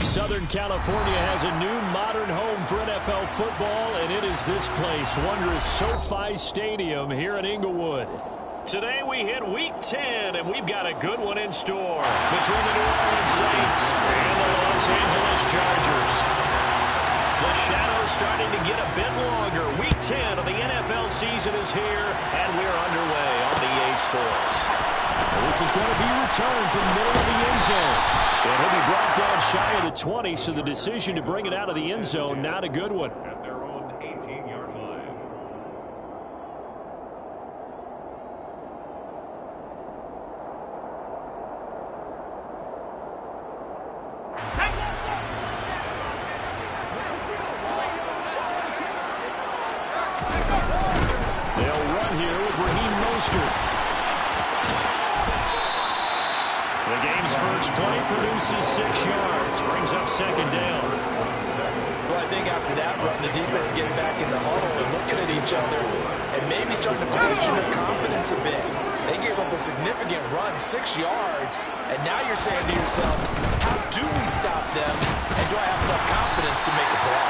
Southern California has a new modern home for NFL football, and it is this place, wondrous SoFi Stadium here in Inglewood. Today we hit Week 10, and we've got a good one in store between the New Orleans Saints and the Los Angeles Chargers. The shadow's starting to get a bit longer. Week 10 of the NFL season is here, and we're underway on EA Sports. This is going to be returned from the middle of the end zone. And he'll be brought down shy of the 20, so the decision to bring it out of the end zone, not a good one. At their own 18-yard line. They'll run here with Raheem Mostert. The game's first play produces 6 yards, brings up second down. Well, I think after that run, the defense getting back in the huddle and looking at each other and maybe starting to question their confidence a bit. They gave up a significant run, 6 yards, and now you're saying to yourself, how do we stop them, and do I have enough confidence to make a play?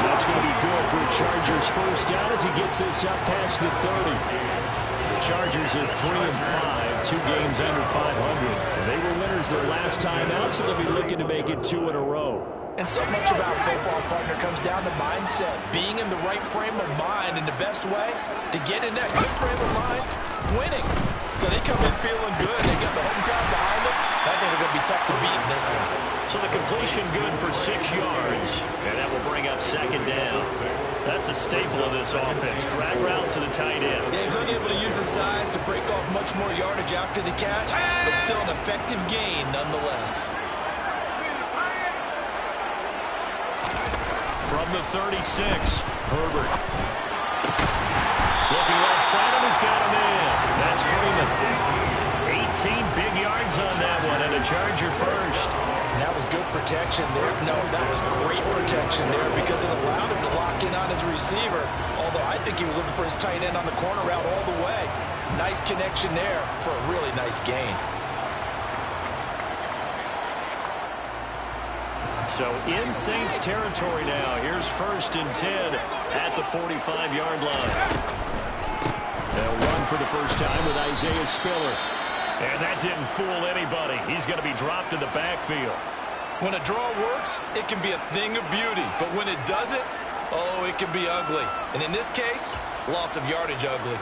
And that's going to be good for Chargers first down as he gets this up past the 30. The Chargers at 3-5, 2 games under 500. They were winners their last time out, so they'll be looking to make it 2 in a row. And so much about football, partner, comes down to mindset. Being in the right frame of mind, and the best way to get in that good frame of mind, winning. So they come in feeling good. They got the home crowd behind them. I think they're going to be tough to beat in this one. So the completion good for 6 yards, and that will bring up second down. That's a staple of this offense. Drag route to the tight end. Yeah, he's unable to use his size to break off much more yardage after the catch, but still an effective gain nonetheless. From the 36, Herbert. Looking right side him, he's got him in. That's Freeman. 18 big yards on that one, and a Charger first. And that was good protection there. No, that was great protection there because it allowed him to lock in on his receiver, although I think he was looking for his tight end on the corner route all the way. Nice connection there for a really nice gain. So in Saints territory now. Here's 1st and 10 at the 45-yard line. They'll run for the first time with Isaiah Spiller. And that didn't fool anybody. He's going to be dropped in the backfield. When a draw works, it can be a thing of beauty. But when it doesn't, oh, it can be ugly. And in this case, loss of yardage ugly.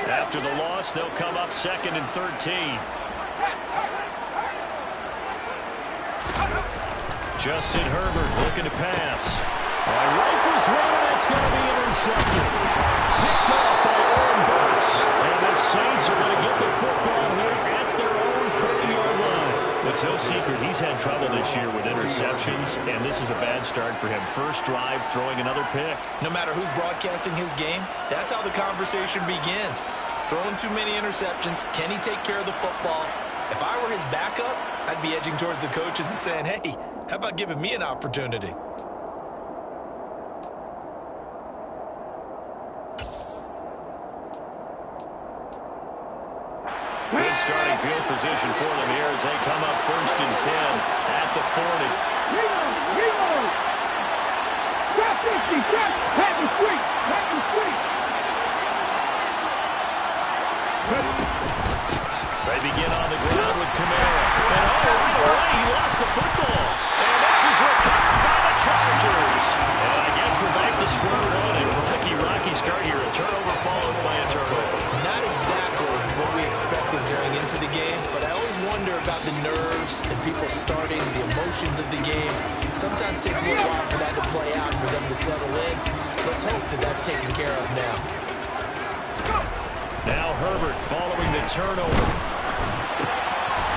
After the loss, they'll come up 2nd and 13. Justin Herbert looking to pass. Rifles one, and it's going to be intercepted. Picked off by Oren Burks. And the Saints are going to get the football here at their own 30-yard line. It's no secret he's had trouble this year with interceptions, and this is a bad start for him. First drive, throwing another pick. No matter who's broadcasting his game, that's how the conversation begins. Throwing too many interceptions. Can he take care of the football? If I were his backup, I'd be edging towards the coaches and saying, hey, how about giving me an opportunity? Good starting field position for them here as they come up 1st and 10 at the 40. Drop 50, drop, pat the street, pat the street. They begin on the ground with Kamara. And right away, he lost the football. And this is recovered by the Chargers. And I guess we're back to square one. And rocky start here. A turnover followed by a turnover. Not exactly what we expected going into the game, but I always wonder about the nerves and people starting, the emotions of the game. Sometimes it takes a little while for that to play out, for them to settle in. Let's hope that that's taken care of now. Now Herbert following the turnover.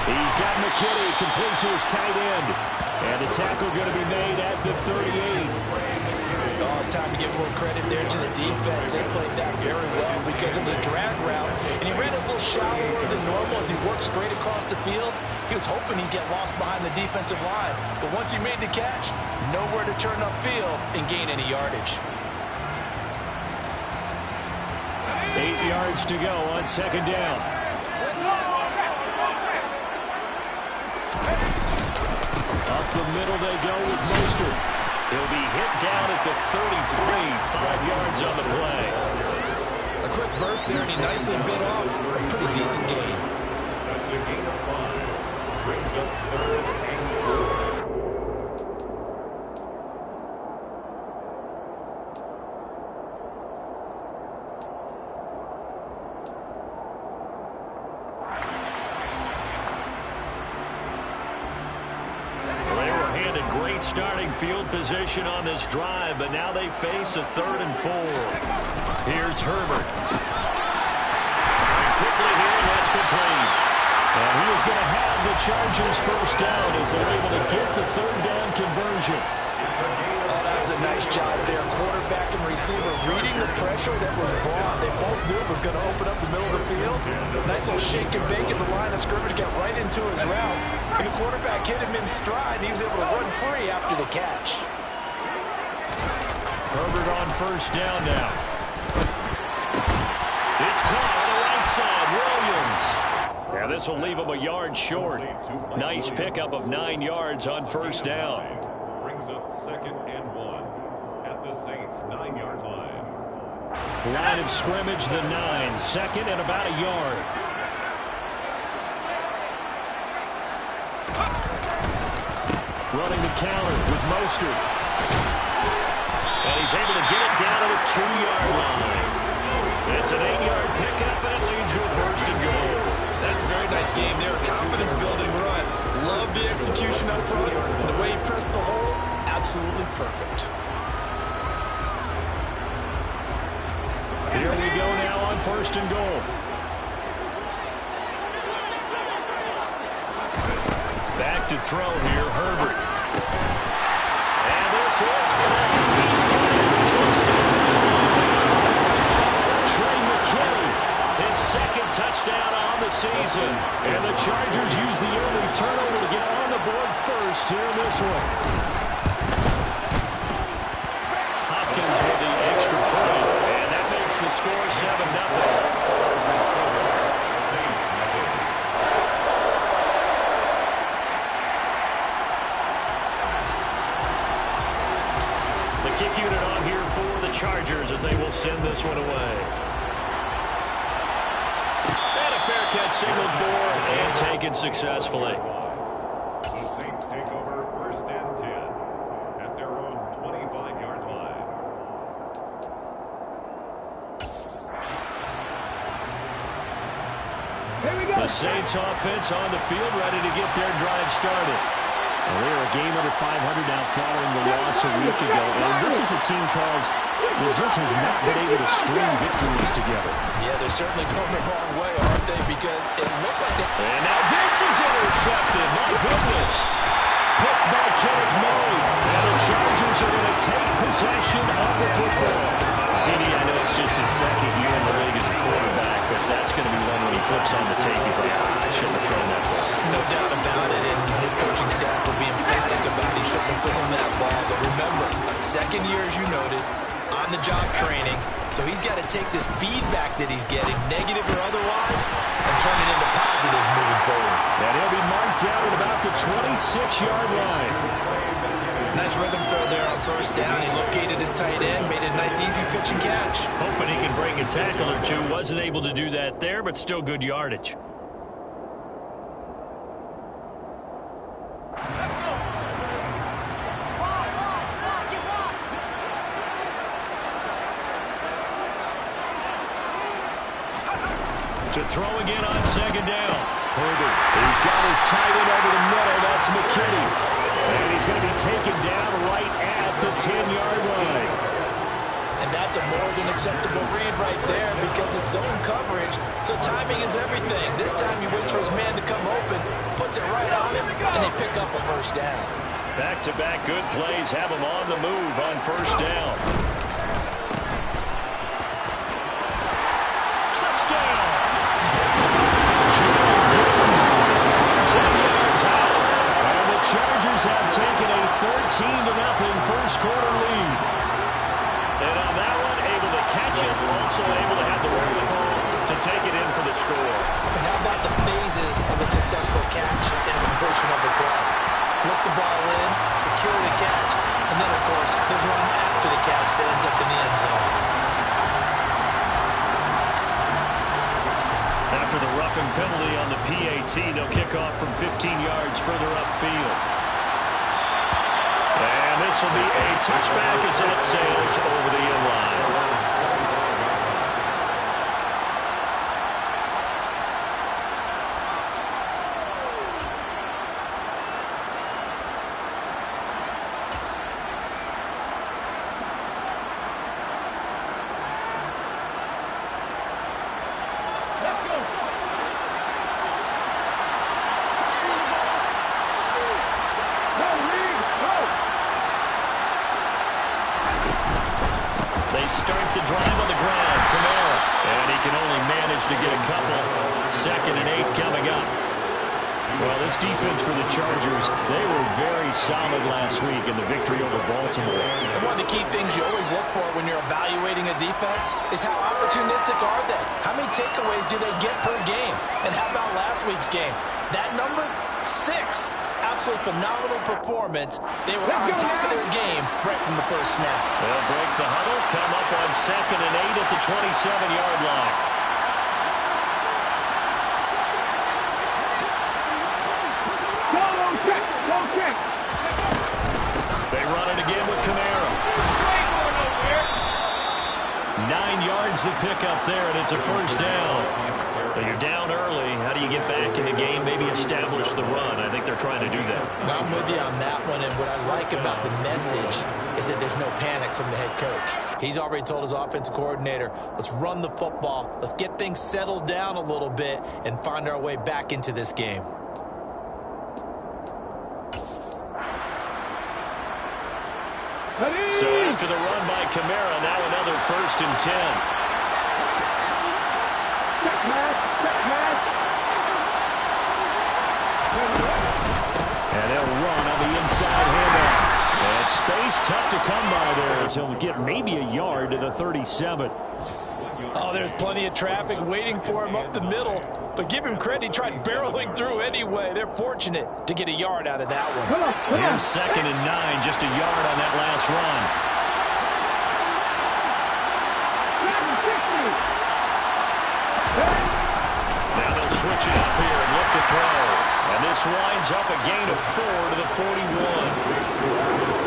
He's got McKinney complete to his tight end. And the tackle going to be made at the 38. Oh, it's time to give more credit there to the defense. They played that very well because of the drag route. And he ran a little shallower than normal as he worked straight across the field. He was hoping he'd get lost behind the defensive line. But once he made the catch, nowhere to turn upfield and gain any yardage. 8 yards to go on second down. Up the middle they go with Mostert. He'll be hit down at the 33, 5 yards on the play. A quick burst there, and he nicely bit off a pretty decent gain. That's a gain of 5. Brings up third and 4. Starting field position on this drive, but now they face a 3rd and 4. Here's Herbert. And quickly here, that's complete. And he is going to have the Chargers first down as they're able to get the 3rd down conversion. Oh, that was a nice job there. Quarterback and receiver reading the pressure that was brought. They both knew it was going to open up the middle of the field. Nice little shake and bake at the line of scrimmage, got right into his route. And the quarterback hit him in stride, and he was able to run free after the catch. Herbert on first down now. It's caught on the right side. Williams. Yeah, this will leave him a yard short. Nice pickup of 9 yards on first down. Brings up 2nd and 1 at the Saints' 9-yard line. Line of scrimmage, the 9. 2nd and about a yard. Running the counter with Mostert. And he's able to get it down to the 2-yard line. It's an 8-yard pickup, and it leads to a 1st and goal. That's a very nice game there. Confidence-building run. Love the execution up front. And the way he pressed the hole, absolutely perfect. Here we go now on 1st and goal. Back to throw here, Herbert. And this is caught. He's got it. Touchdown. Trey McKinney, his 2nd touchdown on the season. And the Chargers use the early turnover to get on the board first here in this one. Hopkins with the extra point. And that makes the score 7-0. Kick unit on here for the Chargers as they will send this one away. And a fair catch signaled for and taken successfully. The Saints take over 1st and 10 at their own 25-yard line. Here we go. The Saints offense on the field ready to get their drive started. Well, they are a game under 500 now following the loss a week ago. And this is a team, Charles, that just has not been able to string victories together. Yeah, they're certainly going the wrong way, aren't they? Because it looked like they... And now this is intercepted. My goodness. Picked by Kenneth Murray. And the Chargers are going to take possession of the football. CD, I know it's just his 2nd year in the league as a quarterback, but that's going to be one when he flips on the tape. He's like, I shouldn't have thrown that ball. No doubt about it, and his coaching staff will be emphatic about he shouldn't have thrown that ball. But remember, 2nd year, as you noted, on-the-job training, so he's got to take this feedback that he's getting, negative or otherwise, and turn it into positives moving forward. And he'll be marked down at about the 26-yard line. Nice rhythm throw there on 1st down. He located his tight end, made a nice easy pitch and catch. Hoping he can break a tackle or two. Wasn't able to do that there, but still good yardage. To throw again on 2nd down. Herbert, he's got his tight end over the middle. That's McKinney. And he's going to be taken down right at the 10-yard line. And that's a more than acceptable read right there because it's zone coverage, so timing is everything. This time he waits for his man to come open, puts it right on him, and they pick up a 1st down. Back-to-back good plays have him on the move on 1st down. catch and a completion of the play. Look the ball in, secure the catch, and then, of course, the run after the catch that ends up in the end zone. After the roughing penalty on the PAT, they'll kick off from 15 yards further upfield. And this will be a touchback as that sails over the end line. Start the drive on the ground. Kamara. And he can only manage to get a couple. 2nd and 8 coming up. Well, this defense for the Chargers, they were very solid last week in the victory over Baltimore. And one of the key things you always look for when you're evaluating a defense is how opportunistic are they? How many takeaways do they get per game? And how about last week's game? That number, 6. Absolutely phenomenal performance. They were on top of their game right from the first snap. They'll break the huddle, come up on 2nd and 8 at the 27-yard line. Go check. They run it again with Kamara. 9 yards to pick up there, and it's a first down. But you're down early. How do you get back in the game? Maybe establish the run. I think they're trying to do that. I'm with you on that one, and what I like about the message is that there's no panic from the head coach. He's already told his offensive coordinator, let's run the football, let's get things settled down a little bit, and find our way back into this game. So after the run by Kamara, now another 1st and 10. And they'll run on the inside handoff. And space tough to come by there as he'll get maybe a yard to the 37. Oh, there's plenty of traffic waiting for him up the middle. But give him credit, he tried barreling through anyway. They're fortunate to get a yard out of that one. Here's 2nd and 9, just a yard on that last run. Now they'll switch it up here and look to throw. And this winds up a gain of 4 to the 41.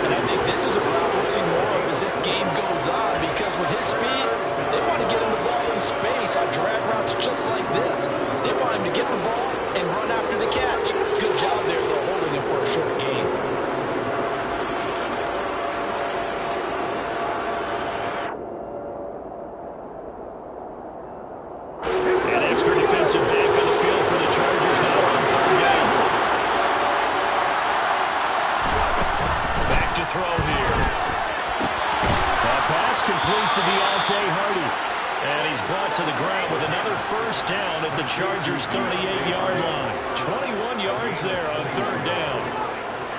And I think this is a route we'll see more of as this game goes on, because with his speed, they want to get him the ball in space on drag routes just like this. They want him to get the ball and run after the catch. Good job there, though, holding him for a short gain. An extra defensive back on the field for the Chargers now on 3rd down. Back to throw here. That pass complete to Deontay Hardy. And he's brought to the ground with another first down at the Chargers' 38-yard line. 21 yards there on 3rd down.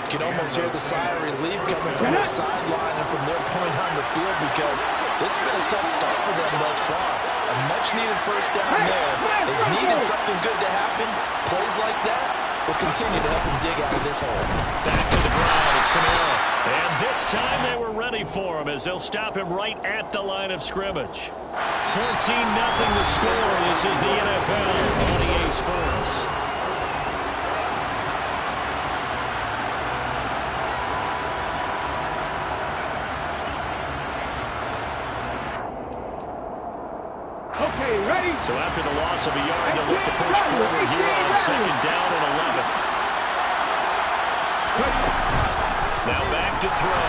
You can almost hear the sigh of relief coming from their sideline and from their point on the field, because this has been a tough start for them thus far. A much-needed first down there. They've needed something good to happen. Plays like that will continue to help them dig out of this hole. Back to the ground. It's Kamara. And this time they were ready for him as they'll stop him right at the line of scrimmage. 14-0 the score. This is the NFL on EA Sports. Okay, ready? So after the loss of a yard, they'll look to push forward here on 2nd down and 11. Now back to throw.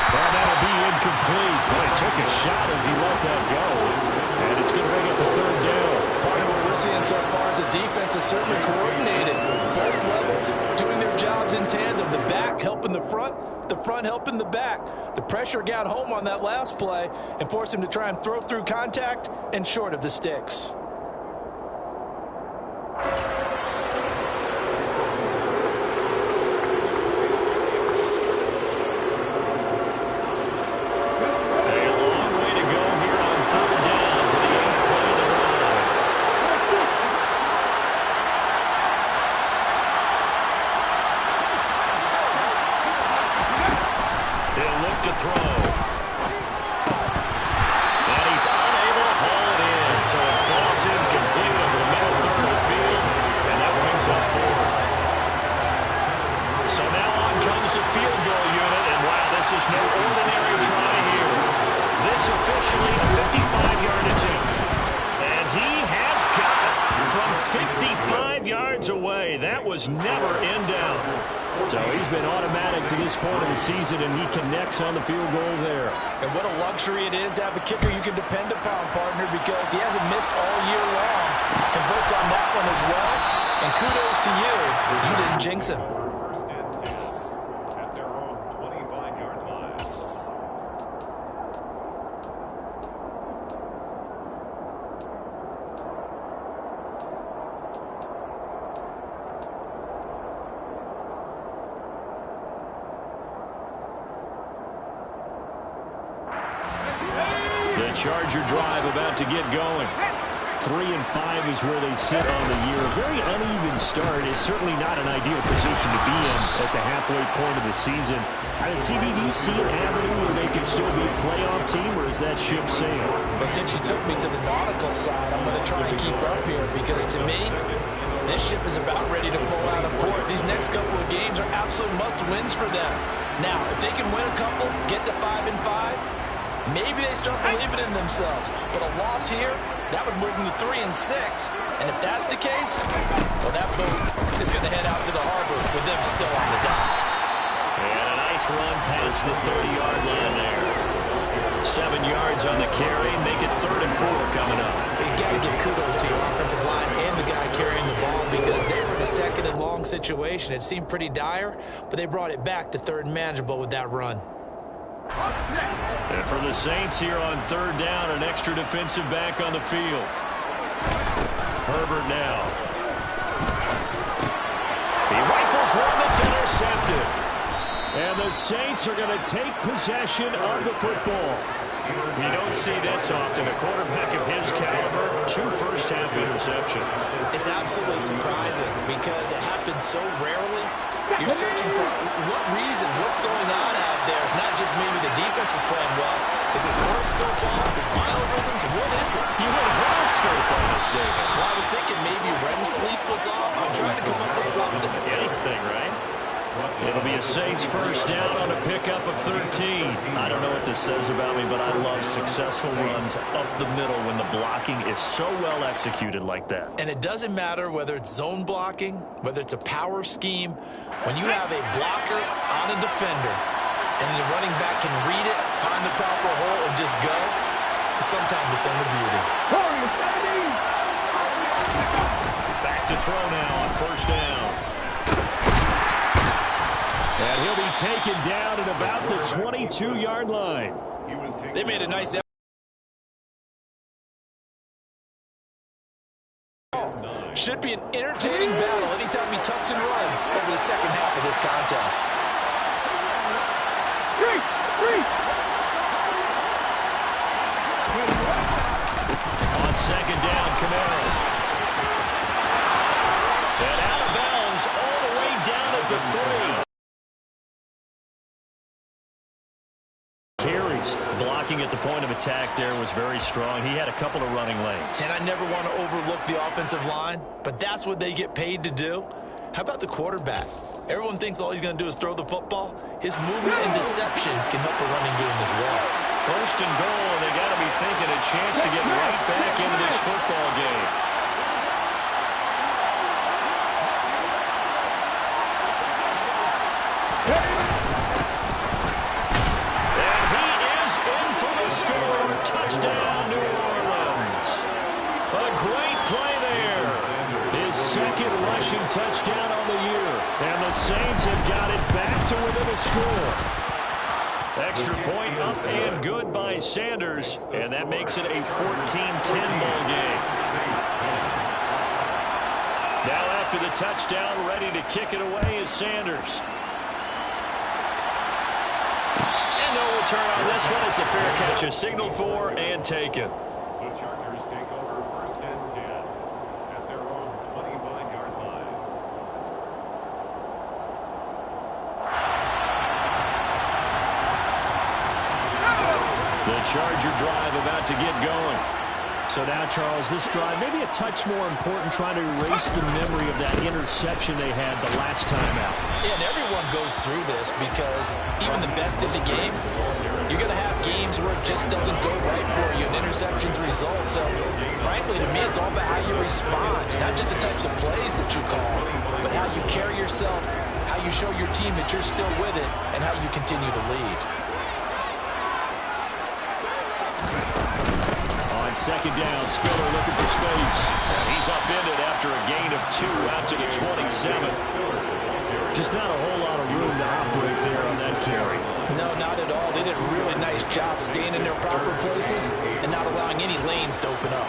Well, that'll be incomplete. Boy, he took a shot as he let that go. And it's going to bring up a 3rd down. Part of what we're seeing so far is the defense is certainly coordinated. Both levels doing their jobs in tandem. The back helping the front helping the back. The pressure got home on that last play and forced him to try and throw through contact and short of the sticks. was never in down. So he's been automatic to this point of the season, and he connects on the field goal there. And what a luxury it is to have a kicker you can depend upon, partner, because he hasn't missed all year long. Converts on that one as well. And kudos to you. You didn't jinx him. First and 10 at their own 25-yard line. The Charger drive about to get going. 3-5 is where they sit on the year. A very uneven start is certainly not an ideal position to be in at the halfway point of the season. CB, do you see an avenue where they can still be a playoff team, or is that ship sailed? But since you took me to the nautical side, I'm going to try and keep up here because to me, this ship is about ready to pull out of port. These next couple of games are absolute must-wins for them. Now, if they can win a couple, get to 5-5, maybe they start believing in themselves. But a loss here, that would move them to 3-6. And if that's the case, well, that boat is going to head out to the harbor with them still on the dock. And a nice run past the 30-yard line there. 7 yards on the carry. Make it 3rd and 4 coming up. You got to give kudos to your offensive line and the guy carrying the ball because they were in a 2nd and long situation. It seemed pretty dire, but they brought it back to 3rd and manageable with that run. And for the Saints here on 3rd down, an extra defensive back on the field. Herbert now. He rifles one that's intercepted. And the Saints are going to take possession of the football. You don't see this often. A quarterback of his caliber, 2 first-half interceptions. It's absolutely surprising because it happens so rarely. You're searching for what reason, what's going on out there. It's not just maybe the defense is playing well. Is his horoscope off? His biorhythms? What is it? You had a horoscope on this, David. Well, I was thinking maybe REM sleep was off. I'm trying to come up with something. Anything, right? It'll be a Saints first down on a pickup of 13. I don't know what this says about me, but I love successful runs up the middle when the blocking is so well executed like that. And it doesn't matter whether it's zone blocking, whether it's a power scheme. When you have a blocker on a defender and the running back can read it, find the proper hole, and just go, it's sometimes a thing of beauty. Back to throw now on first down. And he'll be taken down at about the 22-yard line. They made a nice effort. Should be an entertaining battle anytime he tucks and runs over the second half of this contest. On second down, Kamara. And out of bounds all the way down at the 3. Blocking at the point of attack there was very strong. He had a couple of running lanes. And I never want to overlook the offensive line, but that's what they get paid to do. How about the quarterback? Everyone thinks all he's going to do is throw the football. His movement and deception can help the running game as well. First and goal, and they got to be thinking a chance to get right back into this football game. Touchdown, New Orleans. A great play there. His 2nd rushing touchdown on the year. And the Saints have got it back to within a score. Extra point up and good by Sanders. And that makes it a 14-10 ball game. Now after the touchdown, ready to kick it away is Sanders. No return on this one as the fair catch is signaled for and taken. The Chargers take over first and 10 at their own 25-yard line. The Charger drive about to get going. So now, Charles, this drive maybe a touch more important, trying to erase the memory of that interception they had the last time out. Yeah, and everyone goes through this because even the best in the game You're going to have games where it just doesn't go right for you, and interceptions result. So, frankly, to me, it's all about how you respond, not just the types of plays that you call, but how you carry yourself, how you show your team that you're still with it, and how you continue to lead. On second down, Spiller looking for space. And he's upended after a gain of 2 out to the 27th. Just not a whole lot of room to operate there on that carry. No, not at all. They did a really nice job staying in their proper places and not allowing any lanes to open up.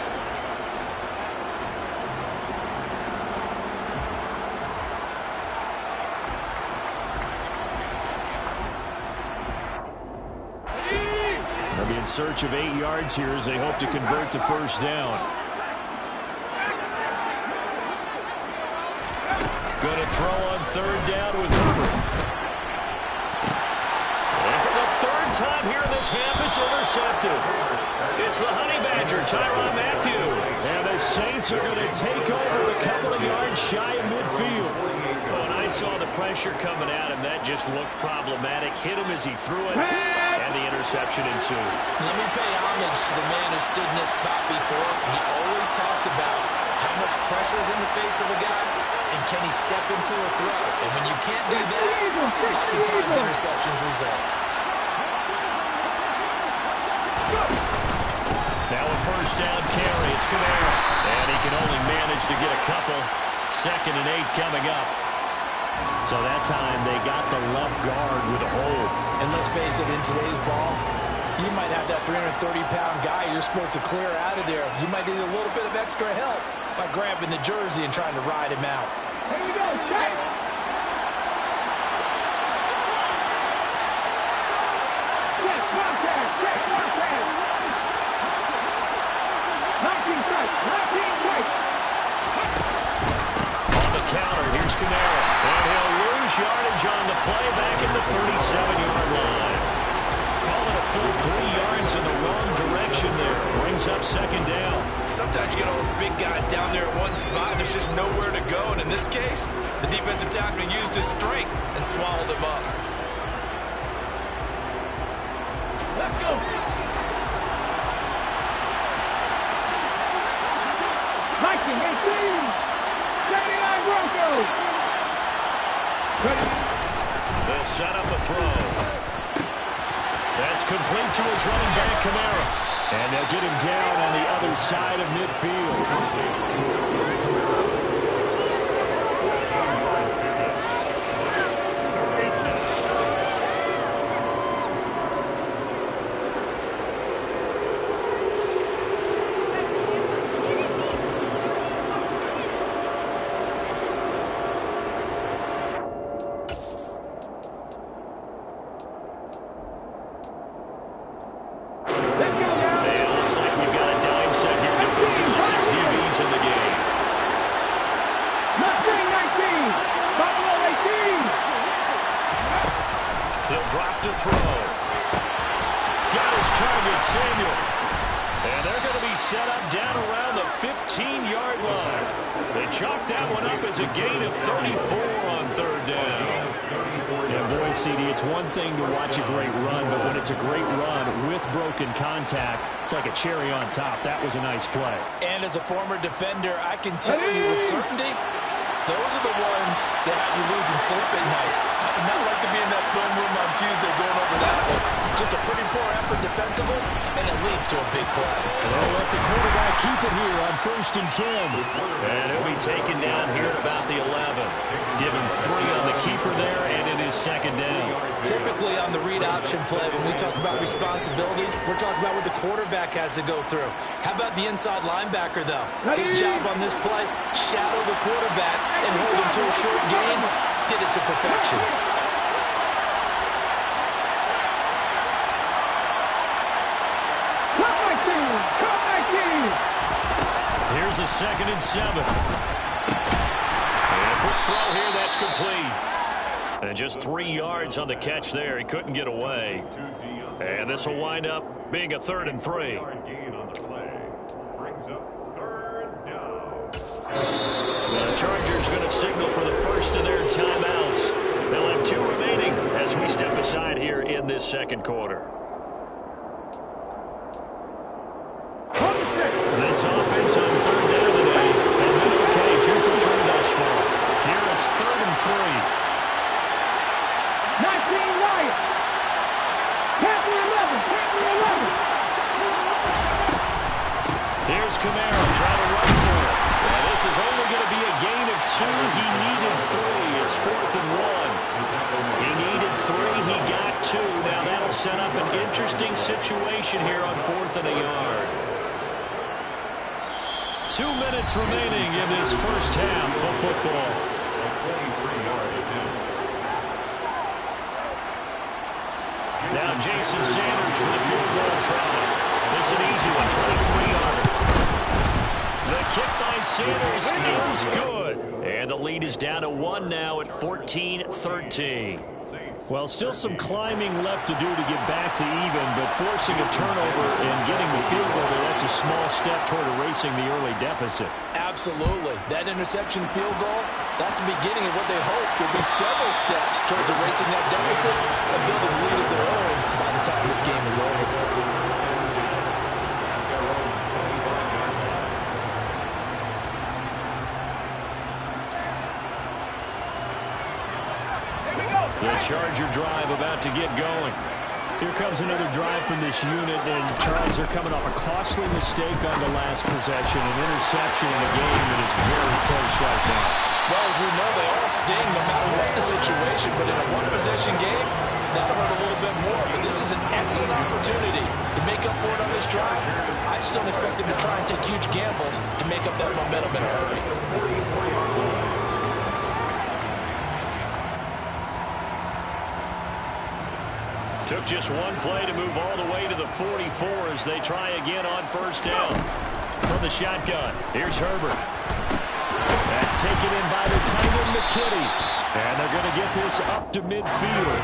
They'll be in search of 8 yards here as they hope to convert the first down. Going to throw on third down with Herbert. And for the third time here in this half, it's intercepted. It's the Honey Badger, Tyrann Mathieu. And the Saints are going to take over a couple of yards shy of midfield. When I saw the pressure coming at him, that just looked problematic. Hit him as he threw it, and the interception ensued. Let me pay homage to the man who stood in this spot before. He always talked about how much pressure is in the face of a guy, and can he step into a throw? And when you can't do that, oftentimes interceptions result. Now a first down carry. It's Kamara. And he can only manage to get a couple. 2nd and 8 coming up. So that time they got the left guard with a hole. And let's face it, in today's ball, you might have that 330-pound guy you're supposed to clear out of there. You might need a little bit of extra help by grabbing the jersey and trying to ride him out. Here you go, check. Yes, contact, check, contact. 19 strikes, 19 strikes. On the counter, here's Kamara. And he'll lose yardage on the play back at the 37-yard line. Call it a full 3 yards in the wrong direction there. Brings up second down. Sometimes you get all those big guys down there at one spot, and there's just nowhere to go. And in this case, the defensive tackle used his strength and swallowed him up. Let's go. Viking 18. 79 Broncos. They'll set up a throw. That's complete to his running back, Kamara. And they'll get him down on the other side of midfield. It's like a cherry on top. That was a nice play. And as a former defender, I can tell you with certainty, those are the ones that have you losing sleep at night. I would not like to be in that film room on Tuesday going over that one. Just a pretty poor effort defensively, and it leads to a big play. They'll let the quarterback keep it here on 1st and 10. And he'll be taken down here at about the 11. Give him 3 on the keeper there, and it is second down. Typically on the read option play, when we talk about responsibilities, we're talking about what the quarterback has to go through. How about the inside linebacker, though? His job on this play, shadow the quarterback and hold him to a short gain. Did it to perfection. Here's a 2nd and 7. And a quick throw here, that's complete. And just 3 yards on the catch there. He couldn't get away. And this will wind up being a 3rd and 3. Gain on the play brings up 3rd down. The Chargers going to signal for the first of their timeouts. They'll have 2 remaining as we step aside here in this second quarter. Here's Kamara trying to run for it. And this is only going to be a gain of 2. He needed 3. It's 4th and 1. He needed 3. He got 2. Now that'll set up an interesting situation here on 4th and a yard. 2 minutes remaining in this first half of football. A 23-yard attempt. Now Jason Sanders for the field goal try. This is an easy one, 23-yarder. The kick by Sanders is good. And the lead is down to 1 now at 14-13. Well, still some climbing left to do to get back to even, but forcing a turnover and getting the field goal there, that's a small step toward erasing the early deficit. Absolutely. That interception field goal, that's the beginning of what they hope will be several steps towards erasing that deficit and building a lead of their own by the time this game is over. The Charger drive about to get going. Here comes another drive from this unit, and Charles, are coming off a costly mistake on the last possession, an interception in a game that is very close right now. Well, as we know, they all sting no matter what the situation, but in a one-possession game, that'll hurt a little bit more. But this is an excellent opportunity to make up for it on this drive. I just don't expect them to try and take huge gambles to make up that momentum in a hurry. Took just one play to move all the way to the 44 as they try again on first down. From the shotgun, here's Herbert. That's taken in by the tight end McKinney. And they're going to get this up to midfield.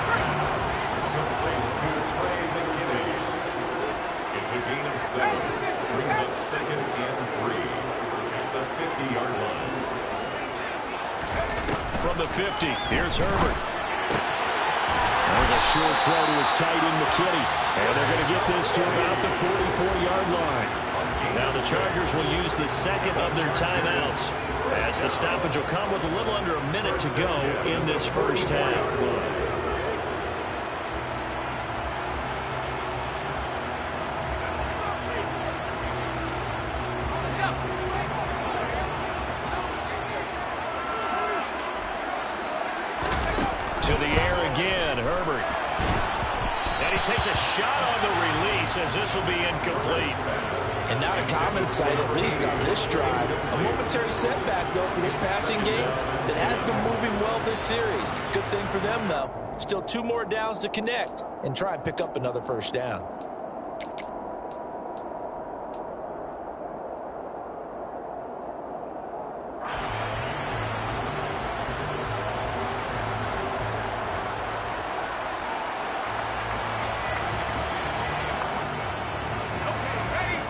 It's a gain of 7. Brings up 2nd and 3 at the 50-yard line. From the 50, here's Herbert. There's a short throw to his tight end McKinney. And they're going to get this to about the 44-yard line. Now the Chargers will use the second of their timeouts, as the stoppage will come with a little under a minute to go in this first half. To the air again, Herbert. And he takes a shot on the release as this will be incomplete. And not a common sight, at least on this drive. A momentary setback, though, for this passing game that has been moving well this series. Good thing for them, though. Still 2 more downs to connect and try and pick up another first down.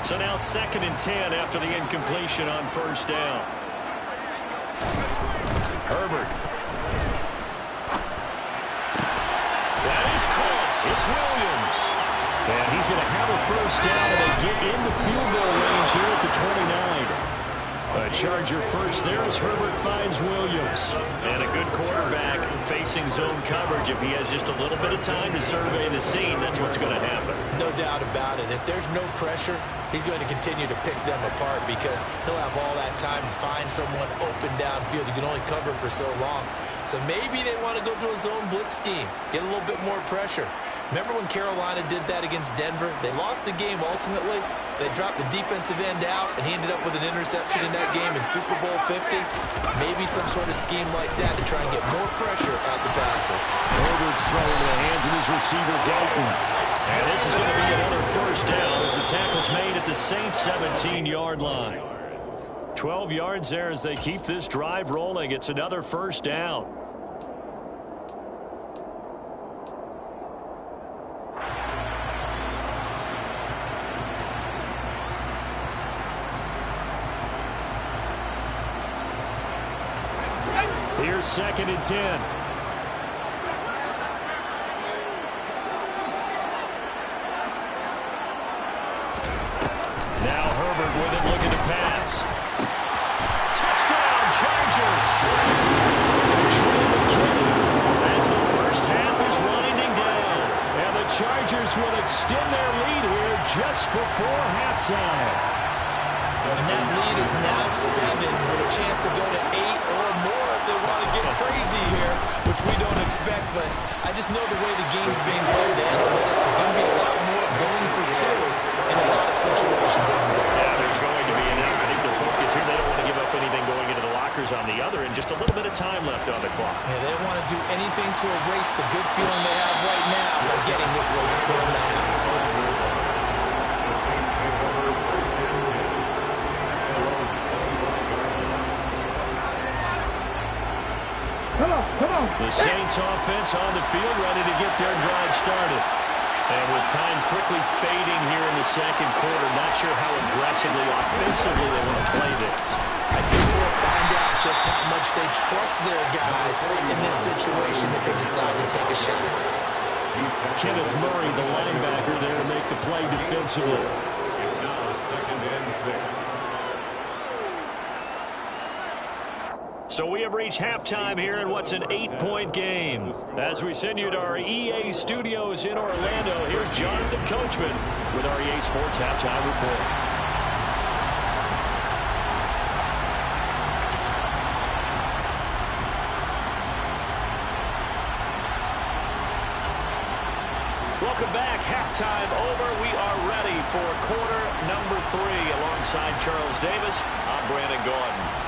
So now 2nd and 10 after the incompletion on first down. Herbert. That is caught. It's Williams. And he's going to have a first down, and they get in the field goal range here at the 29. A Charger first there as Herbert finds Williams. And a good quarterback facing zone coverage. If he has just a little bit of time to survey the scene, that's what's going to happen. No doubt about it. If there's no pressure, he's going to continue to pick them apart because he'll have all that time to find someone open downfield. You can only cover for so long. So maybe they want to go to a zone blitz scheme, get a little bit more pressure. Remember when Carolina did that against Denver? They lost the game ultimately. They dropped the defensive end out, and he ended up with an interception in that game in Super Bowl 50. Maybe some sort of scheme like that to try and get more pressure out the passer. Herbert's throw into the hands of his receiver, Dalton. And this is going to be another first down as the tackle's made at the Saints' 17-yard line. 12 yards there as they keep this drive rolling. It's another first down. Here's 2nd and 10. Now Herbert with it, looking to pass. Touchdown, Chargers! Trey McKinney as the first half is winding down. And the Chargers will extend their lead here just before halftime. And that lead is now 7 with a chance to go to 8 or more if they want to get crazy here, which we don't expect. But I just know the way the game's being played, the analytics, there's going to be a lot more going for 2 in a lot of situations, isn't there? Yeah, there's going to be. And I think their focus here, they don't want to give up anything going into the lockers on the other, and just a little bit of time left on the clock. Yeah, they don't want to do anything to erase the good feeling they have right now by getting this late score in the half. The Saints take over first and 10. Come on. The Saints offense on the field, ready to get their drive started. And with time quickly fading here in the second quarter, not sure how aggressively, offensively they want to play this. I think we'll find out just how much they trust their guys in this situation if they decide to take a shot. Kenneth Murray, the linebacker, there to make the play defensively. It's now second and 6. So we have reached halftime here in what's an 8-point game. As we send you to our EA studios in Orlando, here's Jonathan Coachman with our EA Sports Halftime Report. Welcome back. Halftime over. We are ready for quarter number 3. Alongside Charles Davis, I'm Brandon Gaudin.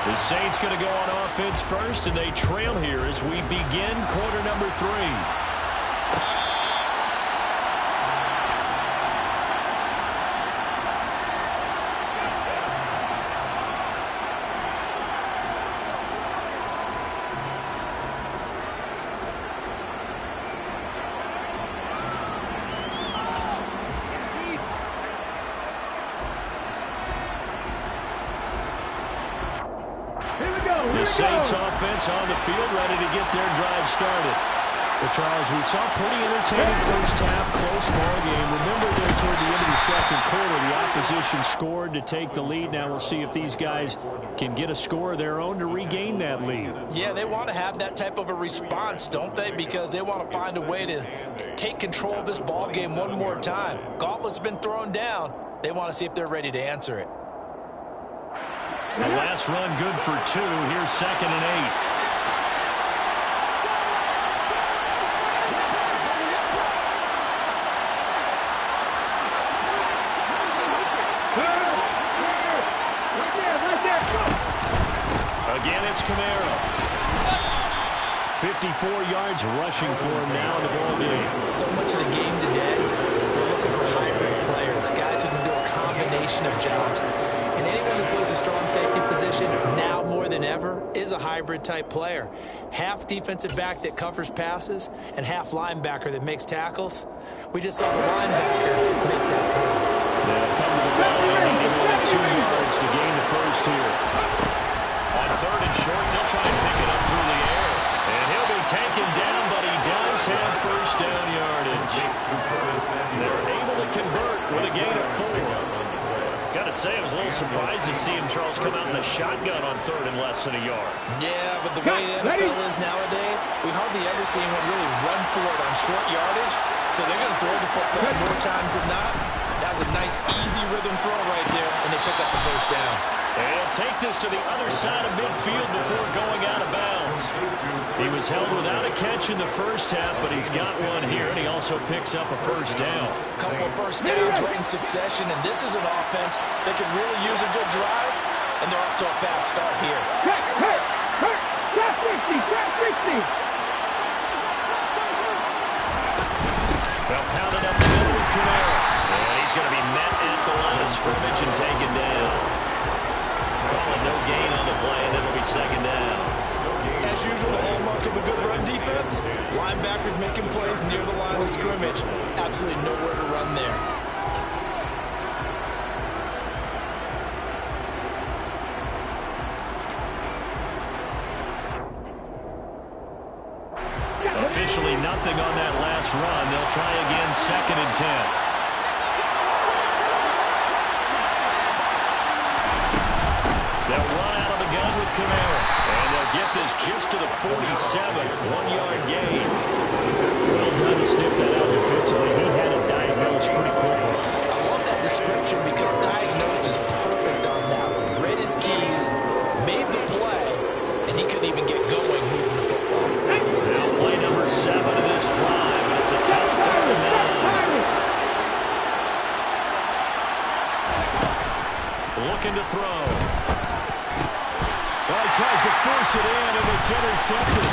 The Saints going to go on offense first, and they trail here as we begin quarter number 3. The Saints offense on the field, ready to get their drive started. Well, Charles, we saw pretty entertaining first half, close ball game. Remember there toward the end of the second quarter, the opposition scored to take the lead. Now we'll see if these guys can get a score of their own to regain that lead. Yeah, they want to have that type of a response, don't they? Because they want to find a way to take control of this ball game one more time. Gauntlet's been thrown down. They want to see if they're ready to answer it. The last run good for 2. Here's second and 8. Again, it's Kamara. 54 yards rushing for him now in the ball game. So much of the game today, we're looking for hybrid players, guys who can do a combination of jobs. And anyone who plays a strong safety position, now more than ever, is a hybrid type player. Half defensive back that covers passes and half linebacker that makes tackles. We just saw the linebacker make that play. They'll come to the line, needing only 2 yards to gain the first here. On third and short, they'll try and pick it up through the air. And he'll be taken down, but he does have first down yardage. They're able to convert with a gain of 4. Got to say, I was a little surprised to see him, Charles, come out in a shotgun on third and less than a yard. Yeah, but the way the NFL is nowadays, we hardly ever see anyone really run for it on short yardage. So they're going to throw the football more times than not. That was a nice, easy rhythm throw right there, and they pick up the first down. And he'll take this to the other side of midfield before going out of bounds. He was held without a catch in the first half, but he's got one here, and he also picks up a first down. A couple of first downs right in succession, and this is an offense that could really use a good drive, and they're off to a fast start here. Trap 60, trap 60. Well, pounded up the middle with Kamara. And he's going to be met at the line of scrimmage and taken down. Calling no gain on the play, and it'll be second down. As usual, the hallmark of a good run defense, linebackers making plays near the line of scrimmage. Absolutely nowhere to run there. Officially nothing on that last run. They'll try again, second and 10. They'll run out of the gun with Kamara. And they'll get this just to the 47. 1-yard gain. Well done to sniff that out is intercepted.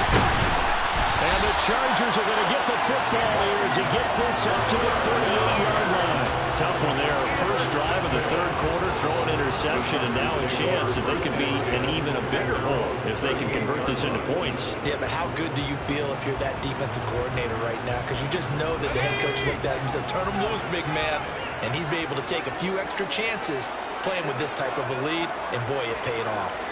And the Chargers are going to get the football here as he gets this up to the 38-yard line. Tough one there. First drive of the third quarter, throw an interception, and now a chance that they could be in even a bigger hole if they can convert this into points. Yeah, but how good do you feel if you're that defensive coordinator right now? Because you just know that the head coach looked at him and said, turn him loose, big man. And he'd be able to take a few extra chances playing with this type of a lead, and boy, it paid off.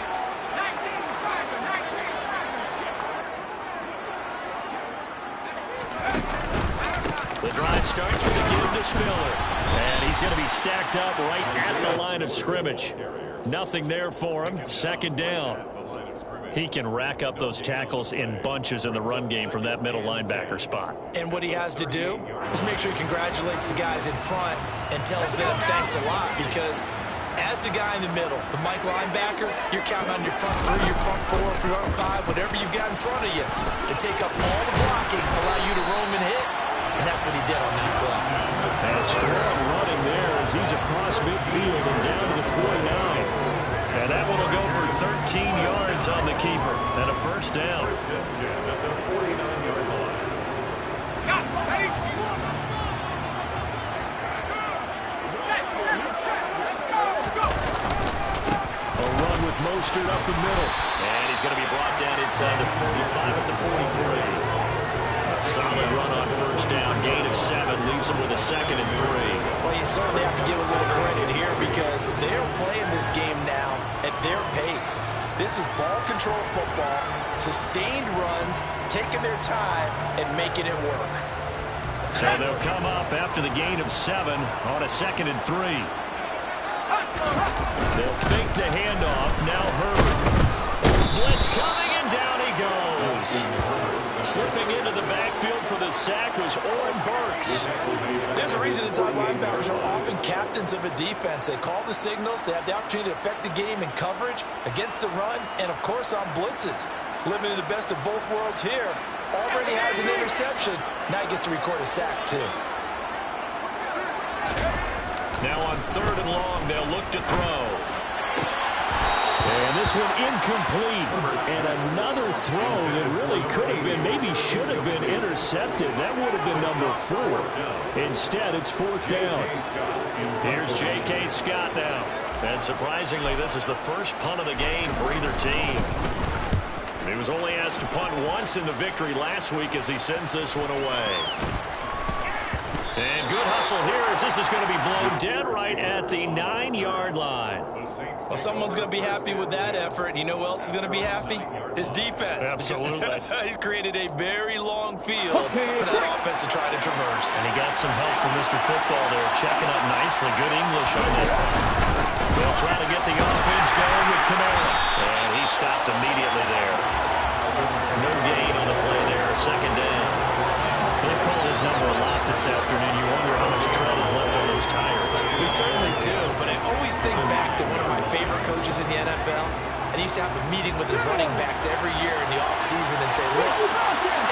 The drive starts with a give to Spiller. And he's going to be stacked up right at the line of scrimmage. Nothing there for him. Second down. He can rack up those tackles in bunches in the run game from that middle linebacker spot. And what he has to do is make sure he congratulates the guys in front and tells them thanks a lot, because as the guy in the middle, the Mike linebacker, you're counting on your front three, your front four, front five, whatever you've got in front of you to take up all the blocking, allow you to roam and hit. And that's what he did on that play. And strong running there as he's across midfield and down to the 49. And that one will go for 13 yards on the keeper and a first down. First and 10 at the 49-yard line. A run with Mostert up the middle. And he's going to be brought down inside the 45 at the 43. Solid run on first down. Gain of 7 leaves him with a 2nd and 3. Well, you certainly have to give a little credit here because they're playing this game now at their pace. This is ball control football, sustained runs, taking their time and making it work. So they'll come up after the gain of 7 on a 2nd and 3. They'll fake the handoff. Now Herbert. Blitz coming and down he goes. Slipping into the backfield for the sack was Oren Burks. There's a reason inside linebackers are often captains of a defense. They call the signals. They have the opportunity to affect the game in coverage, against the run, and, of course, on blitzes. Living in the best of both worlds here. Already has an interception. Now he gets to record a sack, too. Now on 3rd and long, they'll look to throw. And this one incomplete. And another throw that really could have been, maybe should have been intercepted. That would have been number 4. Instead, it's 4th down. Here's J.K. Scott now. And surprisingly, this is the first punt of the game for either team. He was only asked to punt once in the victory last week as he sends this one away. And good hustle here as this is going to be blown dead right at the 9-yard line. Well, someone's going to be happy with that effort. You know who else is going to be happy? His defense. Absolutely. He's created a very long field for that offense to try to traverse. And he got some help from Mr. Football there, checking up nicely. Good English on that punt. They'll try to get the offense going with Kamara. And he stopped immediately there. No gain on the play there, 2nd down. They've called his number a lot this afternoon. You wonder how much tread is left on those tires. We certainly do, but I always think back to one of my favorite coaches in the NFL, and he used to have a meeting with his running backs every year in the offseason and say, look,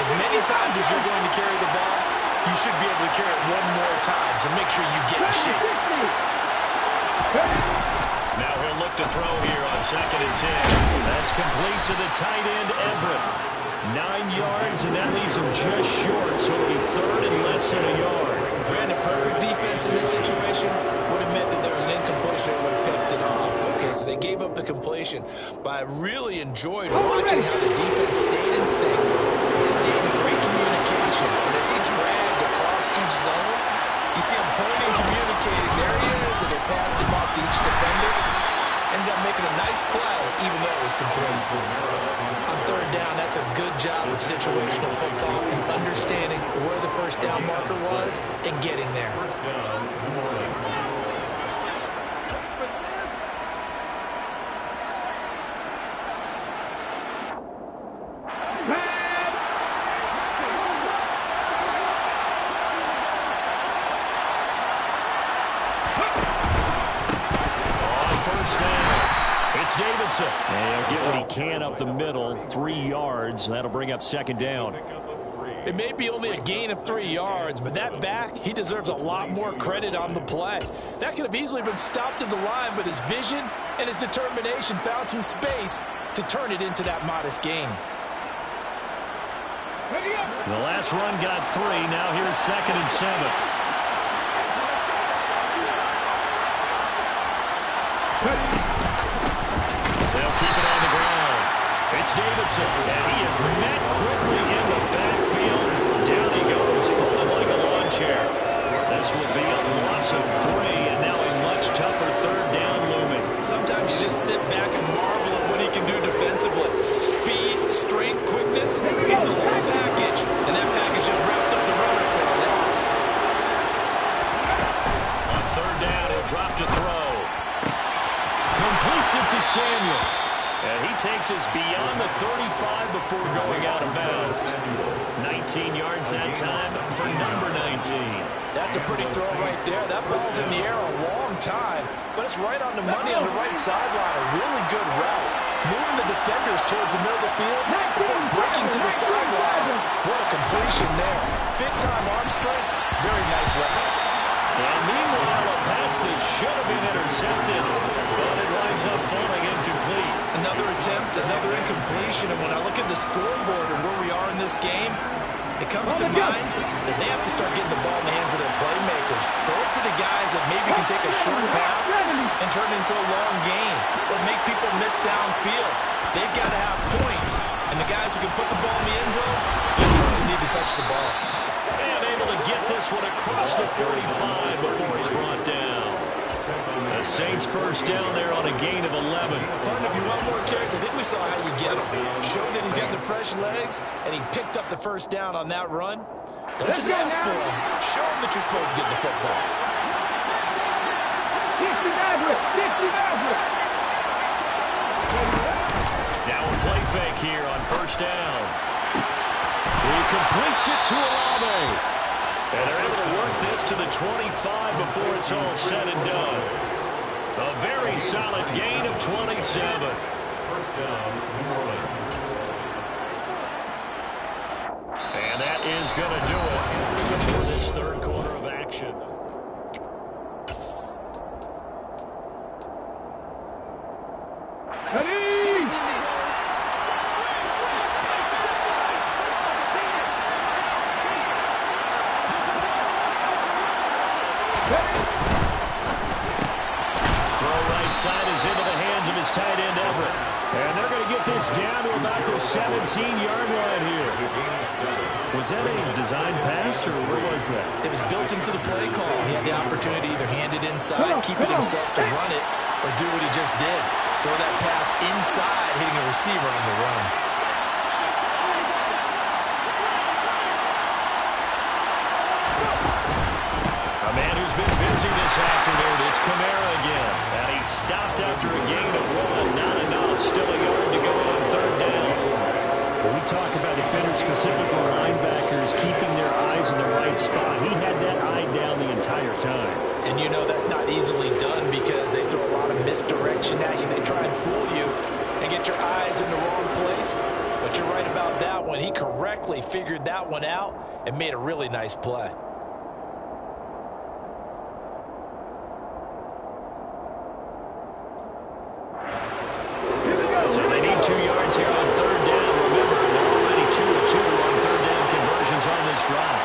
as many times as you're going to carry the ball, you should be able to carry it one more time, so make sure you get in shape. Now he'll look to throw here on 2nd and 10. That's complete to the tight end, Everett. 9 yards, and that leaves him just short, so it'll be 3rd and less than a yard. Brandon, perfect defense in this situation would have meant that there was an incompletion that would have picked it off. Okay, so they gave up the completion, but I really enjoyed watching how the defense stayed in sync, stayed in great communication, and as he dragged across each zone, you see him pointing, communicating. There he is, and they passed him off to each defender. Ended up making a nice play, even though it was complete. On 3rd down, that's a good job of situational football and understanding where the first down marker was and getting there. First down, New Orleans. Davidson. And he'll get what he can up the middle, 3 yards. That'll bring up 2nd down. It may be only a gain of 3 yards, but that back, he deserves a lot more credit on the play. That could have easily been stopped at the line, but his vision and his determination found some space to turn it into that modest gain. The last run got 3. Now here's 2nd and 7. They'll keep it on the ground. It's Davidson, and he is met quickly in the backfield. Down he goes, falling like a lawn chair. This will be a loss of 3, and now a much tougher 3rd down looming. Sometimes you just sit back and marvel at what he can do defensively. Speed, strength, quickness. He's the whole package, and that package just wrapped up the runner for a loss. On 3rd down, he'll drop to throw. Completes it to Samuel. And he takes us beyond the 35 before going out of bounds. 19 yards that time for number 19. That's a pretty throw right there. That ball's in the air a long time, but it's right on the money on the right sideline. A really good route. Moving the defenders towards the middle of the field before breaking to the sideline. What a completion there. Big-time arm strength. Very nice route. And meanwhile, a pass that should have been intercepted, but it winds up falling incomplete. Another attempt, another incompletion, and when I look at the scoreboard and where we are in this game, it comes to mind that they have to start getting the ball in the hands of their playmakers. Throw it to the guys that maybe can take a short pass and turn it into a long gain or make people miss downfield. They've got to have points, and the guys who can put the ball in the end zone, they're the ones who need to touch the ball. And able to get this one across the 45 before he's brought down. The Saints first down there on a gain of 11. But if you want more carries, I think we saw how you get him. Showed that he's got the fresh legs, and he picked up the first down on that run. Don't just ask for him. Show him that you're supposed to get the football. Now a play fake here on first down. He completes it to Olave. And they're able to work this to the 25 before it's all said and done. A very solid gain of 27. First down, New Orleans. And that is going to do it for this 3rd quarter of action. Side is into the hands of his tight end, Everett. And they're going to get this down to about the 17-yard line here. Was that a design pass, or where was that? It was built into the play call. He had the opportunity to either hand it inside, keep it himself to run it, or do what he just did. Throw that pass inside, hitting a receiver on the run. A man who's been busy this afternoon, it's Kamara again. And he stopped after a gain of 1. Not enough. Still a yard to go on 3rd down. When we talk about defenders, specifically linebackers, keeping their eyes in the right spot, he had that eye down the entire time. And you know that's not easily done because they throw a lot of misdirection at you. They try and fool you and get your eyes in the wrong place. But you're right about that one. He correctly figured that one out and made a really nice play. So they need 2 yards here on 3rd down. Remember, they're already 2 of 2 on 3rd down conversions on this drive.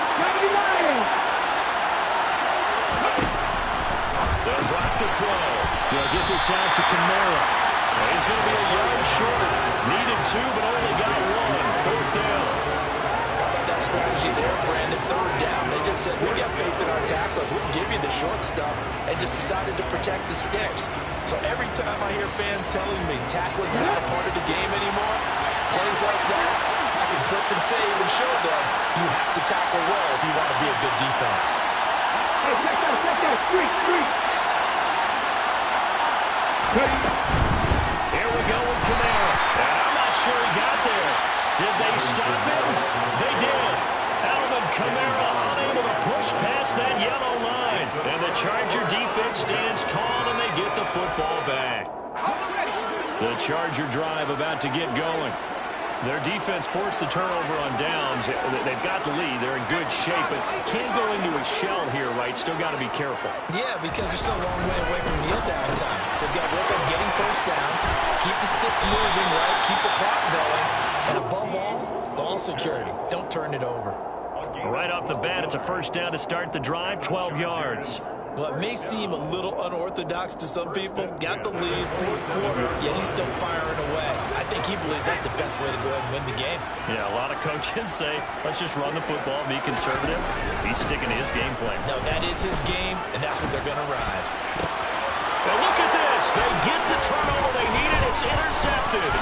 They'll drop the throw. They'll get this out to Kamara. He's going to be a yard short. Needed 2, but only got 1. 4th down. How about that strategy there, Brandon? 3rd down. They just said, we got faith in our tacklers. We'll give you the short stuff, and just decided to protect the sticks. So every time I hear fans telling me tackling's not a part of the game anymore, plays like that, I can clip and save and show them you have to tackle well if you want to be a good defense. Hey, check that, street. Here we go with Kamara. And I'm not sure he got there. Did they stop him? They did. Alvin Kamara unable to push past that yellow line. And the Charger defense stands tall and they get the football back. The Charger drive about to get going. Their defense forced the turnover on downs. They've got the lead. They're in good shape, but can't go into a shell here, right? Still got to be careful. Yeah, because they're still a long way away from kneel down time. So they've got to work on getting first downs, keep the sticks moving, right? Keep the clock going. And above all ball security. Don't turn it over. Right off the bat, it's a first down to start the drive, 12 yards. Well, it may seem a little unorthodox to some people. Got the lead, fourth quarter, yet he's still firing away. I think he believes that's the best way to go ahead and win the game. Yeah, a lot of coaches say, let's just run the football, be conservative. He's sticking to his game plan. No, that is his game, and that's what they're going to ride. Well, look at this. They get the turnover they needed. It's intercepted.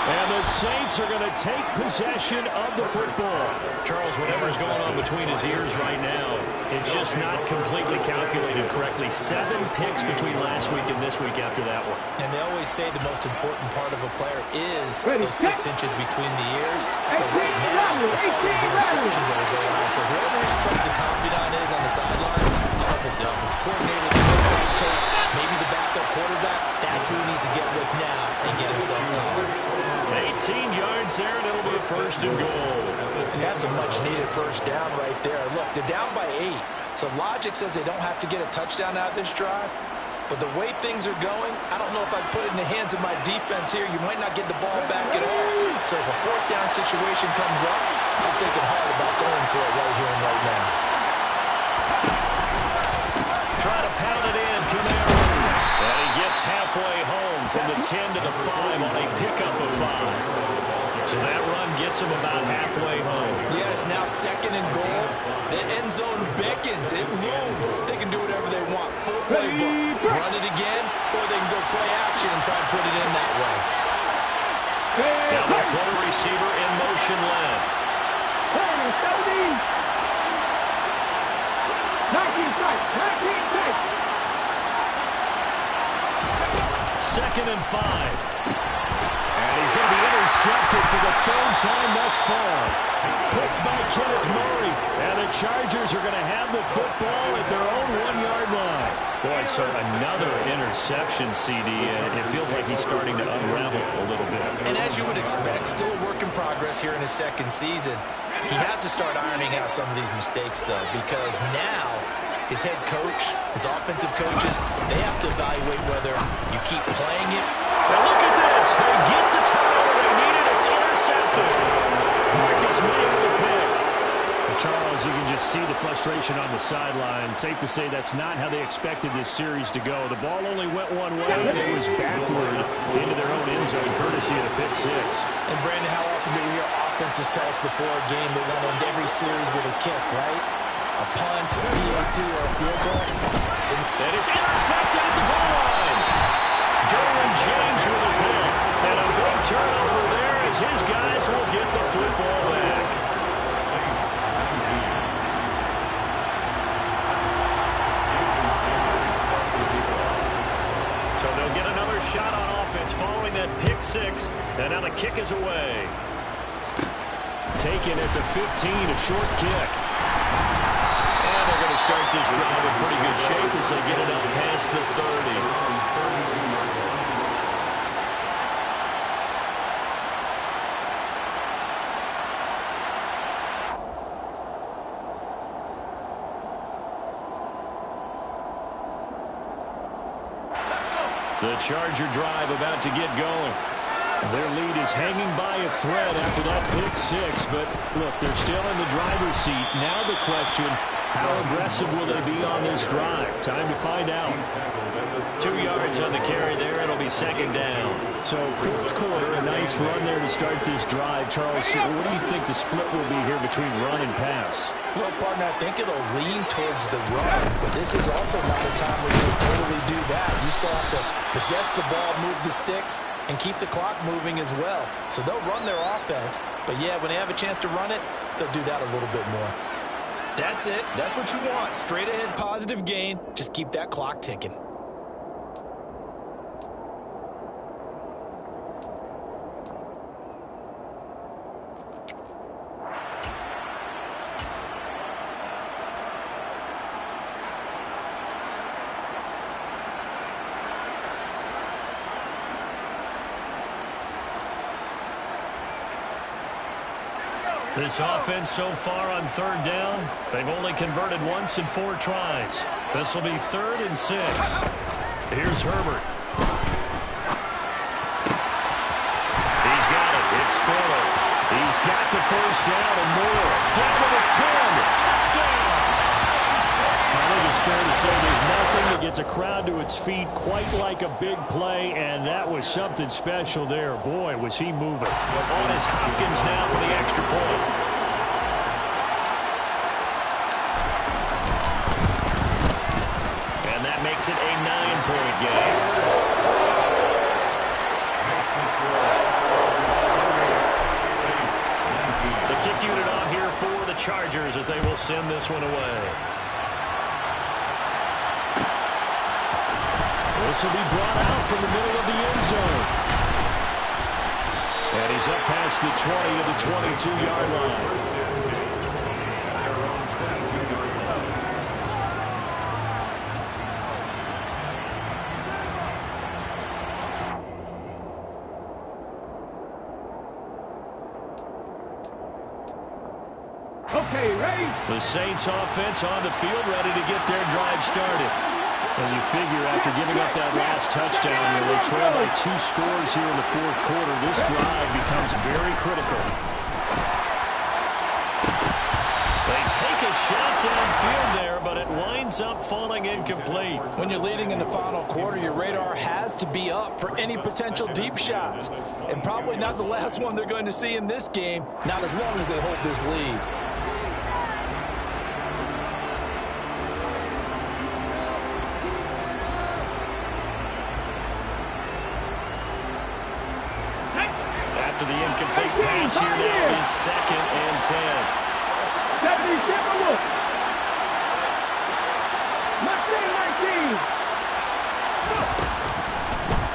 And the Saints are going to take possession of the football. Charles, whatever's going on between his ears right now, it's just not completely calculated correctly. 7 picks between last week and this week after that one. And they always say the most important part of a player is those 6 inches between the ears. But right now, it's all those interceptions that are going on. So whoever his trusted confidant is on the sideline, I don't know if it's the offensive coordinator, the quarterback's coach, maybe the backup quarterback, that's who he needs to get with now and get himself calm. 18 yards there, and it'll be a first and goal. And that's a much-needed first down right there. Look, they're down by 8. So logic says they don't have to get a touchdown out of this drive. But the way things are going, I don't know if I'd put it in the hands of my defense here. You might not get the ball back at all. So if a fourth down situation comes up, I'm thinking hard about going for it right here and right now. Try to pound it in, Camaro. And he gets halfway home from the 10 to the 5 on a pickup of 5. So that run gets him about halfway home. Yeah, it's now second and goal. The end zone beckons. It looms. They can do whatever they want. Full playbook. Run it again, or they can go play action and try and put it in that way. Now the quarter receiver in motion left. 19 strikes. 19 strikes. Second and 5. And he's going to be intercepted for the 3rd time thus far. Picked by Kenneth Murray. And the Chargers are going to have the football at their own 1-yard line. Boy, so another interception, CD. And it feels like he's starting to unravel a little bit. And as you would expect, still a work in progress here in his second season. He has to start ironing out some of these mistakes, though, because now his head coach, his offensive coaches, they have to evaluate whether you keep playing it. Now look at this. They get the turnover they needed. It's intercepted. Marcus May with a pick. Charles, you can just see the frustration on the sideline. Safe to say that's not how they expected this series to go. The ball only went one way, and it was backward into their own end zone, courtesy of the pick 6. And, Brandon, how often do we hear offenses tell us before a game they want to end every series with a kick, right? A punt, a PAT, or a field goal. And it's intercepted at the goal line. Derwin James with a pick. And a big turnover there as his guys will get the football back. So they'll get another shot on offense following that pick 6. And now the kick is away. Taken at the 15, a short kick. And they're going to start this drive in pretty good shape as they get it up past the 30. The Charger drive about to get going. Their lead is hanging by a thread after that pick 6, but look, they're still in the driver's seat. Now the question, how aggressive will they be on this drive? Time to find out. 2 yards on the carry there. It'll be second down. So 4th quarter, a nice run there to start this drive. Charles, what do you think the split will be here between run and pass? Well, partner, I think it'll lean towards the run, but this is also not the time where you just totally do that. You still have to possess the ball, move the sticks, and keep the clock moving as well. So they'll run their offense, but yeah, when they have a chance to run it, they'll do that a little bit more. That's it. That's what you want. Straight ahead positive gain. Just keep that clock ticking. This offense so far on 3rd down, they've only converted once in 4 tries. This will be 3rd and 6. Here's Herbert. He's got it. It's spoiler. He's got the first down and more. Down to the 10. Touchdown. I think it's fair to say there's nothing that gets a crowd to its feet quite like a big play, and that was something special there. Boy, was he moving. On is Hopkins now for the extra point. And that makes it a 9-point game. The kick unit on here for the Chargers as they will send this one away. This will be brought out from the middle of the end zone. And he's up past the 20 of the 22-yard line. Okay, ready? The Saints offense on the field, ready to get their drive started. And you figure after giving up that last touchdown, they trail by 2 scores here in the fourth quarter. This drive becomes very critical. They take a shot downfield there, but it winds up falling incomplete. When you're leading in the final quarter, your radar has to be up for any potential deep shots. And probably not the last one they're going to see in this game, not as long as they hold this lead. After the incomplete pass here now is 2nd and 10. Deputy, give a look. 19.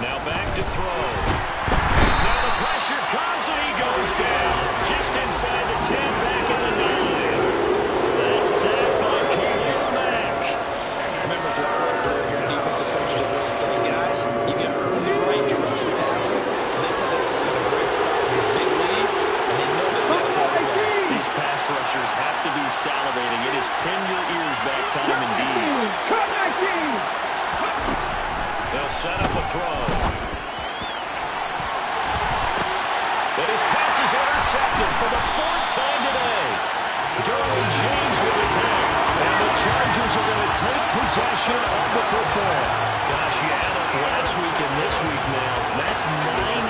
Now back to throw. Now the pressure comes and he goes down. Just inside the 10, back in the 9. That's sacked by Khalil Mack. Remember throughout my career here, defensive coach would always say, guys, you can earn the right to rush the passer. And they put themselves in a great spot with this big lead, and they know they've got to throw the ball. These pass rushers have to be salivating. It is pin your ears back time indeed. Come 19. They'll set up a throw. But his pass is intercepted for the 4th time today. Derwin James with it there. And the Chargers are going to take possession of the football. Gosh, you add up last week and this week now. That's 9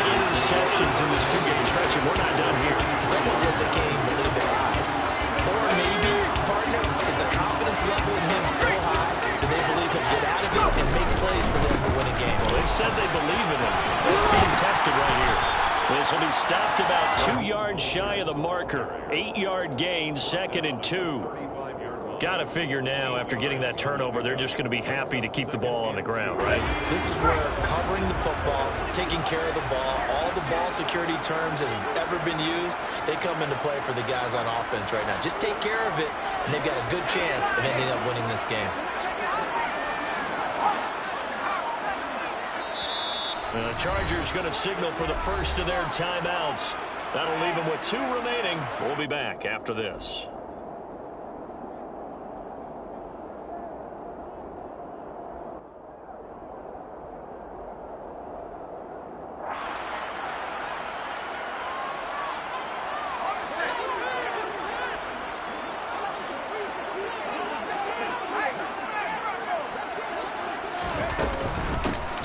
interceptions in this 2-game stretch, and we're not done here. It's almost like they can't even believe their eyes. Or maybe, partner, is the confidence level in him so high that they believe he'll get out of it and make plays for them to win a game. Well, they've said they believe in him. That's being tested right here. This will be stopped about 2 yards shy of the marker. 8-yard gain, 2nd and 2. Got to figure now, after getting that turnover, they're just going to be happy to keep the ball on the ground, right? This is where covering the football, taking care of the ball, all the ball security terms that have ever been used, they come into play for the guys on offense right now. Just take care of it, and they've got a good chance of ending up winning this game. The Chargers going to signal for the first of their timeouts. That'll leave them with 2 remaining. We'll be back after this.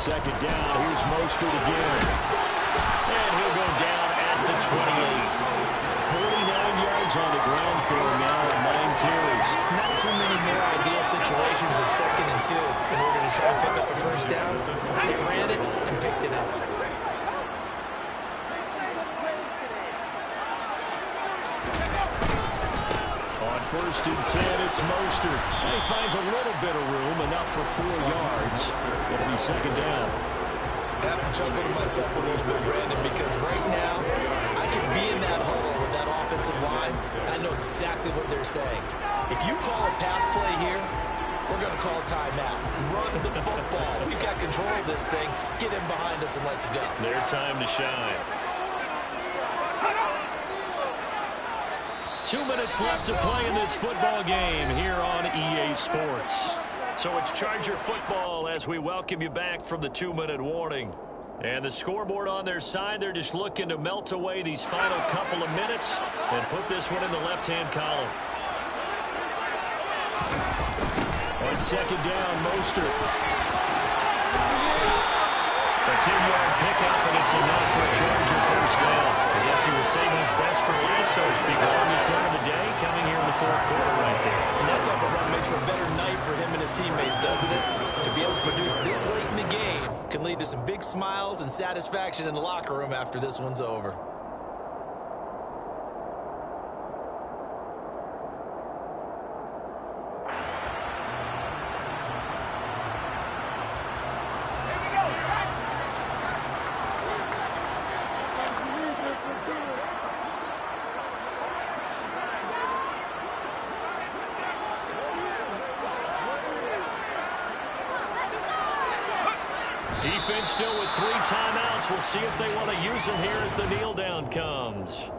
Second down, here's Mostert again. And he'll go down at the 28. 49 yards on the ground for him now and 9 carries. Not too many more ideal situations at 2nd and 2 in order to try and pick up a first down. They ran it and picked it up. On 1st and 10, it's Mostert. He finds a little bit of room, enough for 4 yards. It'll be 2nd down. I have to chuckle to myself a little bit, Brandon, because right now I could be in that huddle with that offensive line, and I know exactly what they're saying. If you call a pass play here, we're going to call a timeout. Run the football. We've got control of this thing. Get in behind us and let's go. Their time to shine. 2 minutes left to play in this football game here on EA Sports. So it's Charger football as we welcome you back from the 2-minute warning. And the scoreboard on their side, they're just looking to melt away these final couple of minutes and put this one in the left-hand column. On second down, Mostert. A 10-yard pickup, and it's enough for a Charger first down. I guess he was saving his best for last, so to speak. Longest run of the day coming here in the fourth quarter right there. And that type of run makes for a better night for him and his teammates, doesn't it? To be able to produce this late in the game can lead to some big smiles and satisfaction in the locker room after this one's over. Defense still with 3 timeouts. We'll see if they want to use them here as the kneel down comes.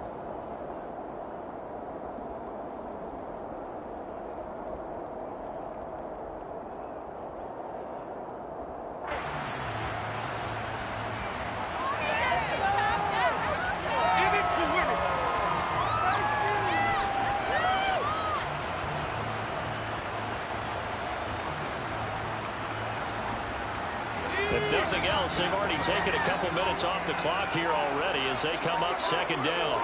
If nothing else, they've already taken a couple minutes off the clock here already as they come up second down.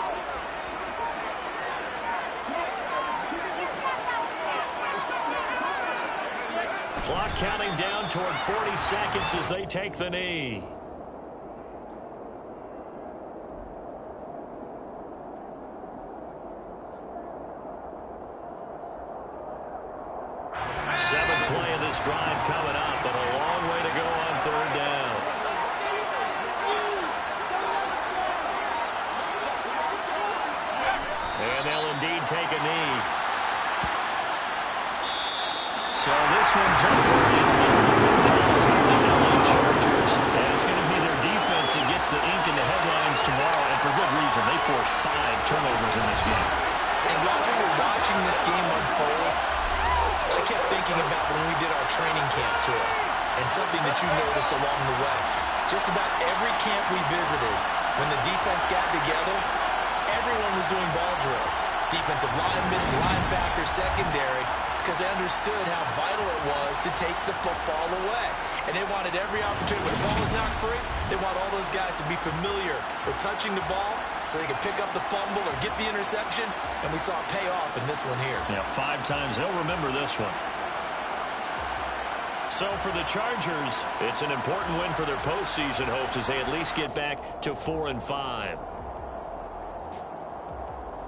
Clock counting down toward 40 seconds as they take the knee. Seventh play of this drive coming up, but a long way to go on third down. And they'll indeed take a knee. So this one's over. It's not for the LA Chargers. And it's going to be their defense that gets the ink in the headlines tomorrow, and for good reason. They forced 5 turnovers in this game. And while we were watching this game unfold, I kept thinking about when we did our training camp tour and something that you noticed along the way. Just about every camp we visited, when the defense got together, everyone was doing ball drills. Defensive linemen, linebackers, secondary, because they understood how vital it was to take the football away. And they wanted every opportunity. When the ball was knocked free, they want all those guys to be familiar with touching the ball so they could pick up the fumble or get the interception. And we saw it pay off in this one here. Yeah, 5 times. They'll remember this one. So for the Chargers, it's an important win for their postseason hopes as they at least get back to 4-5.